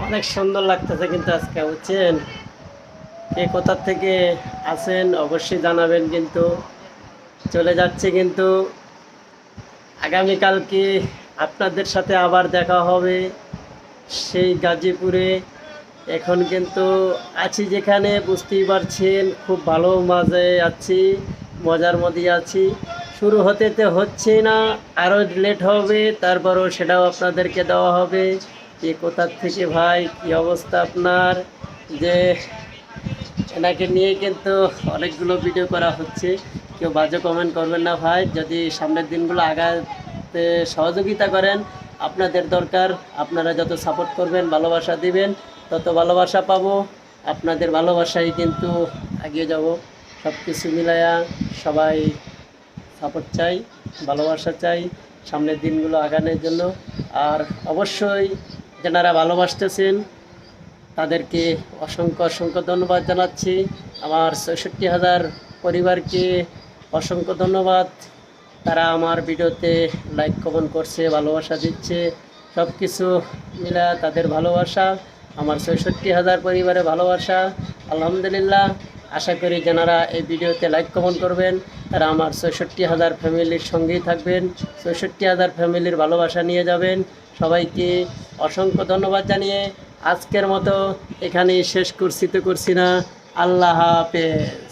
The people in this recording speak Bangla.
অনেক সুন্দর লাগতেছে কিন্তু আজকে বুঝছেন। কে কোথা থেকে আছেন অবশ্যই জানাবেন। কিন্তু চলে যাচ্ছে কিন্তু আগামীকালকে আপনাদের সাথে আবার দেখা হবে সেই গাজীপুরে। এখন কিন্তু আছি যেখানে বুঝতেই পারছেন, খুব ভালো মজায় আছি, মজার মধ্যে আছি। শুরু হতে তো হচ্ছে না, আরও লেট হবে, তারপরও সেটাও আপনাদেরকে দেওয়া হবে। যে কোথার থেকে ভাই কি অবস্থা আপনার, যে এনাকে নিয়ে কিন্তু অনেকগুলো ভিডিও করা হচ্ছে। কেউ বাজে কমেন্ট করবেন না ভাই, যদি সামনের দিনগুলো আগাতে সহযোগিতা করেন। আপনাদের দরকার, আপনারা যত সাপোর্ট করবেন, ভালোবাসা দিবেন, তত ভালোবাসা পাবো। আপনাদের ভালোবাসাই কিন্তু এগিয়ে যাব। সব কিছু মিলায়া সবাই সাপোর্ট চাই, ভালোবাসা চাই সামনের দিনগুলো আগানোর জন্য। আর অবশ্যই যারা ভালোবাসতেছেন তাদেরকে অসংখ্য অসংখ্য ধন্যবাদ জানাচ্ছি। আমার ৬৬,০০০ পরিবারকে অসংখ্য ধন্যবাদ। তারা আমার ভিডিওতে লাইক কমেন্ট করছে, ভালোবাসা দিচ্ছে। সব কিছু মিলা তাদের ভালোবাসা, আমার ৬৬,০০০ পরিবারের ভালোবাসা। আলহামদুলিল্লাহ। আশা করি যারা এই ভিডিওতে লাইক কমেন্ট করবেন তারা আমার ৬৬,০০০ ফ্যামিলির সঙ্গেই থাকবেন, ৬৬,০০০ ফ্যামিলির ভালোবাসা নিয়ে যাবেন। সবাইকে অসংখ্য ধন্যবাদ জানিয়ে আজকের মতো এখানেই শেষ করছি না। আল্লাহ হাফেজ।